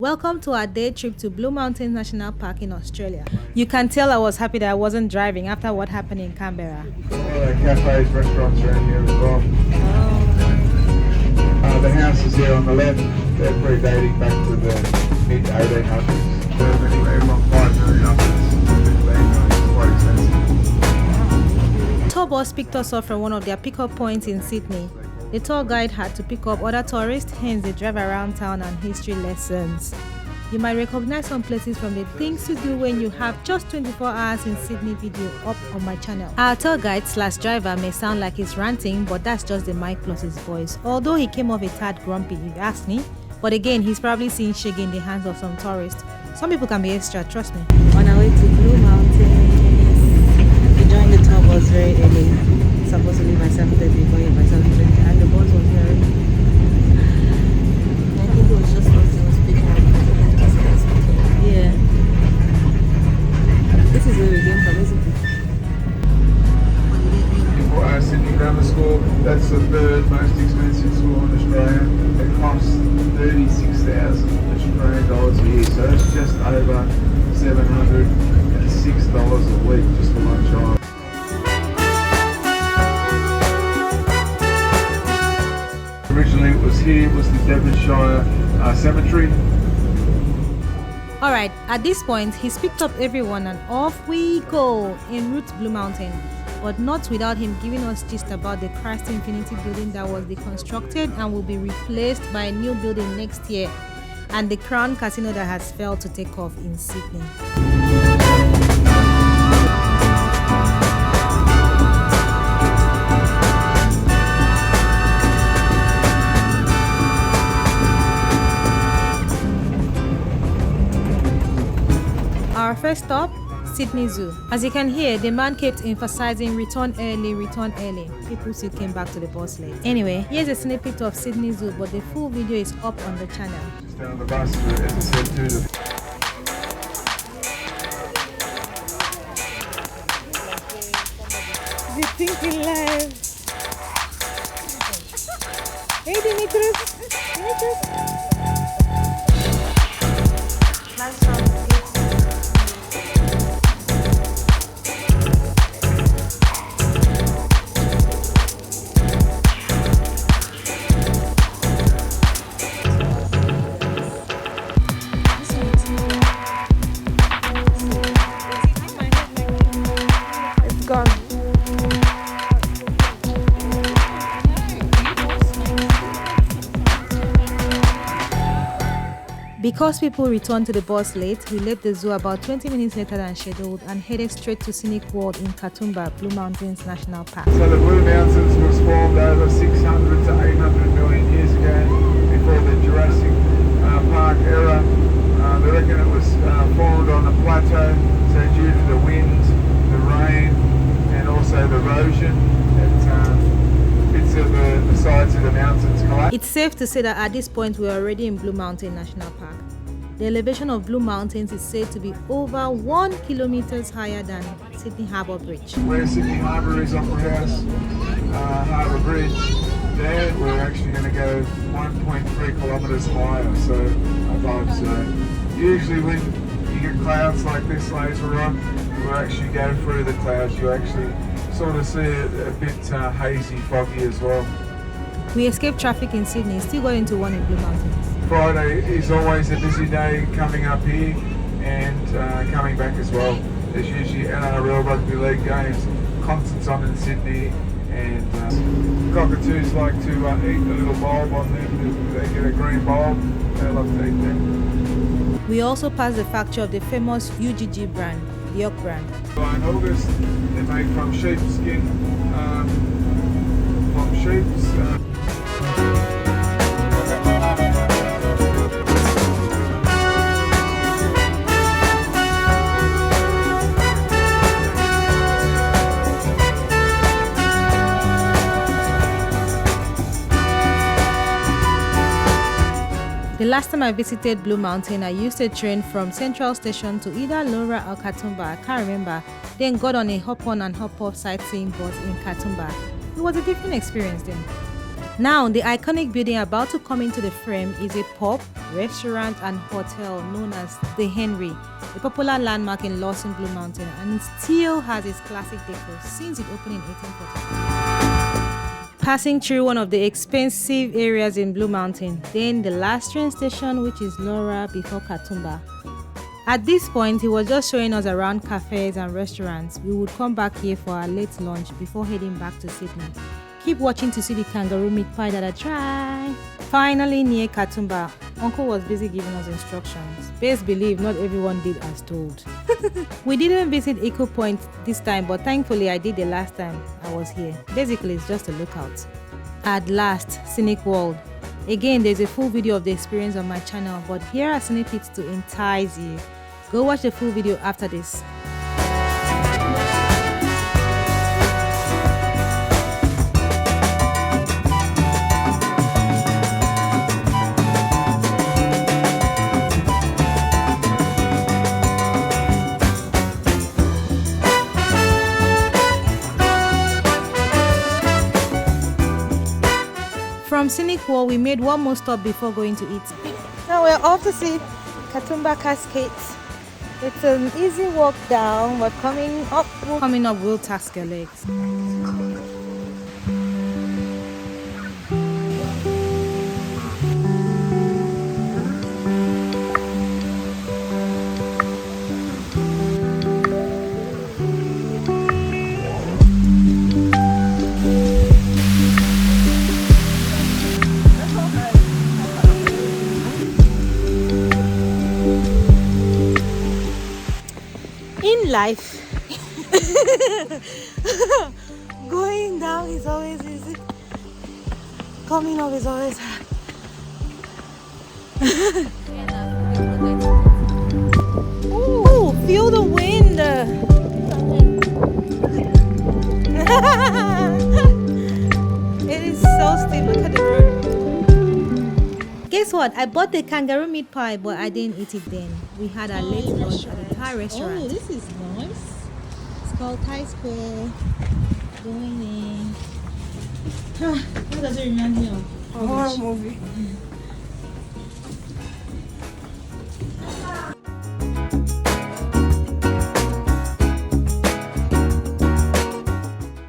Welcome to our day trip to Blue Mountains National Park in Australia. You can tell I was happy that I wasn't driving after what happened in Canberra. Cafes, restaurants around here as well. The houses here on the left, they're predating back to the mid-1800s. They're anywhere from 5 million upwards to 15 million. It's quite expensive. Tour bus picked us up from one of their pickup points in Sydney. The tour guide had to pick up other tourists, hence they drive around town and history lessons. You might recognize some places from the things to do when you have just 24 hours in Sydney video up on my channel. Our tour guide / driver may sound like he's ranting, but that's just the mic plus his voice. Although he came off a tad grumpy if you ask me, but again he's probably seen shaggy in the hands of some tourists. Some people can be extra, trust me. On our way to Blue Mountains. We joined the tour bus very early. Supposed to leave by 7:30, but here by 7:20, and the bus was here already. I think it was just us that was picking up. Yeah. This is where we came from, isn't it? For our Sydney Grammar School, that's the third most expensive school in Australia. It costs $36,000 Australian dollars a year, so that's just over $706 a week just for one child. Originally it was the Devonshire Cemetery. Alright, at this point he's picked up everyone and off we go en route to Blue Mountain. But not without him giving us gist about the Christ Infinity building that was deconstructed and will be replaced by a new building next year, and the Crown Casino that has failed to take off in Sydney. Our first stop, Sydney Zoo. As you can hear, the man kept emphasizing return early, return early. People still came back to the bus late. Anyway, here's a snippet of Sydney Zoo, but the full video is up on the channel. Down the bus, as I said, to the The thinking live. Hey Dimitris. It's gone. Because people returned to the bus late, we left the zoo about 20 minutes later than scheduled and headed straight to Scenic World in Katoomba, Blue Mountains National Park. So the Blue Mountains was formed over 600 to 800 million years ago, before the Jurassic Park era. They reckon it was formed on a plateau, so due to the wind, the rain, and also the erosion, bits of the sides of the mountains collapsed. It's safe to say that at this point we're already in Blue Mountain National Park. The elevation of Blue Mountains is said to be over 1 kilometers higher than Sydney Harbour Bridge. Where Sydney Harbour is, Opera House, Harbour Bridge, there we're actually going to go 1.3 kilometres higher, so above. So usually when you get clouds like this later on, we'll actually go through the clouds. You actually sort of see it a bit hazy, foggy as well. We escaped traffic in Sydney, still got into one in Blue Mountains. Friday is always a busy day coming up here and coming back as well. There's usually NRL Rugby League games, concerts on in Sydney, and cockatoos like to eat the little bulb on them. They get a green bulb, they love to eat them. We also passed the factory of the famous UGG brand, the York brand. In August, they're made from sheepskin, from sheep's. The last time I visited Blue Mountain, I used a train from Central Station to either Laura or Katoomba, I can't remember, then got on a hop-on and hop-off sightseeing bus in Katoomba. It was a different experience then. Now, the iconic building about to come into the frame is a pub, restaurant and hotel known as the Henry, a popular landmark in Lawson Blue Mountain, and it still has its classic decor since it opened in 1845. Passing through one of the expensive areas in Blue Mountain, then the last train station, which is Laura before Katoomba. At this point, he was just showing us around cafes and restaurants. We would come back here for our late lunch before heading back to Sydney. Keep watching to see the kangaroo meat pie that I tried. Finally near Katoomba, Uncle was busy giving us instructions. Best believe not everyone did as told. We didn't visit Eco Point this time, but thankfully I did the last time I was here. Basically, it's just a lookout. At last, Scenic World. Again, there's a full video of the experience on my channel, but here are snippets to entice you. Go watch the full video after this. From Scenic Wall, we made one more stop before going to eat. Now we're off to see Katoomba Cascades. It's an easy walk down, but coming up will task your legs. In life, going down is always easy, coming up is always hard. Ooh, feel the wind. It is so steep. Look at the road. Guess what? I bought the kangaroo meat pie, but I didn't eat it then. We had our late lunch at the Thai restaurant. Oh, this is nice. It's called Thai Square. Going in. What does it remind me of? Horror movie.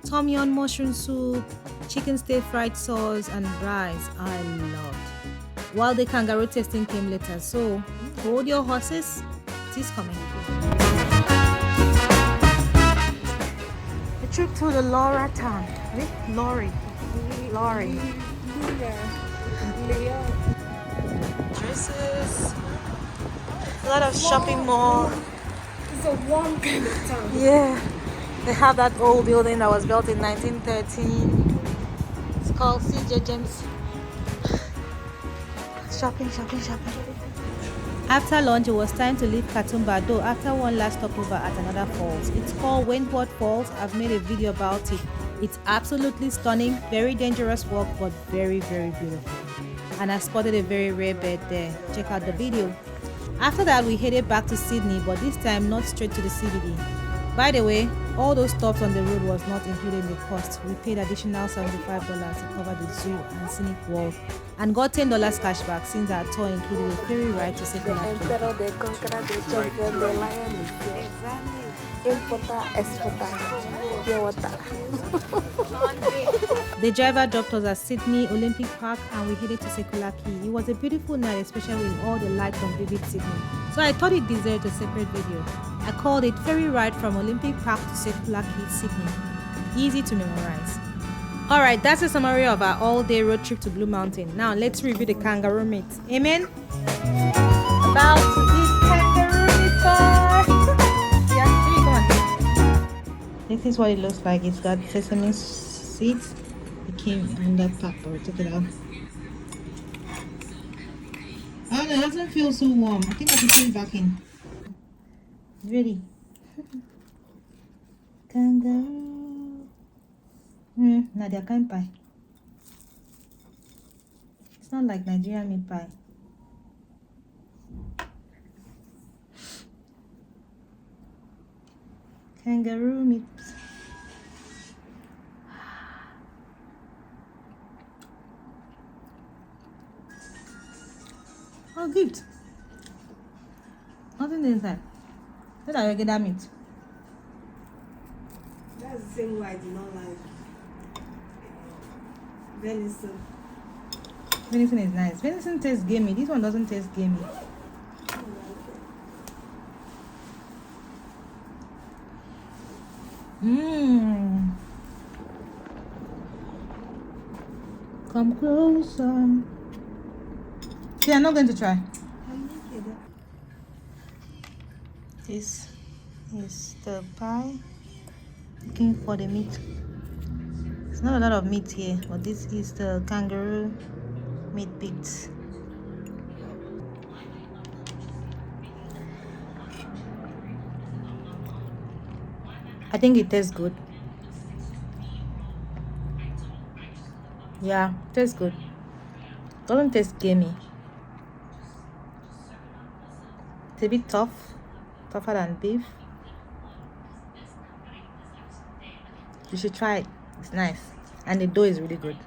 Tom yum mushroom soup, chicken stir fried sauce, and rice I loved. While the kangaroo tasting came later, so hold your horses, it is coming. The trip to the Laura town. Lorry. Dresses. A lot of shopping mall. It's a warm kind of town. Yeah. They have that old building that was built in 1913. It's called CJ James. Shopping. After lunch, it was time to leave Katoomba, though after one last stopover at another falls. It's called Wentworth Falls. I've made a video about it. It's absolutely stunning, very dangerous walk, but very, very beautiful. And I spotted a very rare bird there. Check out the video. After that, we headed back to Sydney, but this time not straight to the CBD. By the way, all those stops on the road was not included in the cost. We paid additional $75 to cover the zoo and Scenic World and got $10 cash back since our tour included a ferry ride to Sydney. Emperor, the conqueror, the champion, the lion is here. Importer, exporter, pure water. The driver dropped us at Sydney Olympic Park and we headed to Circular Quay. It was a beautiful night, especially with all the lights on vivid Sydney. So I thought it deserved a separate video. I called it Ferry Ride from Olympic Park to Circular Quay, Sydney. Easy to memorize. Alright, that's a summary of our all-day road trip to Blue Mountain. Now let's review the kangaroo meat. Amen? About to eat kangaroo meat pie. Yeah, Jimmy, come on. This is what it looks like. It's got sesame seeds. It came in that pack, but we took it out. Oh no, it doesn't feel so warm. I think I should put it back in. Ready. Kangaroo. Nadia kind pie. It's not like Nigerian meat pie. Kangaroo meat. Eat. Nothing inside. These are regular meat. That's the same way I do not like venison. Venison is nice. Venison tastes gamey. This one doesn't taste gamey. Mmm. Come closer. See, I'm not going to try. This is the pie. Looking for the meat. There's not a lot of meat here, but this is the kangaroo meat bits. I think it tastes good. Yeah, tastes good. Doesn't taste gamey. It's a bit tough, tougher than beef. You should try it. It's nice, and the dough is really good.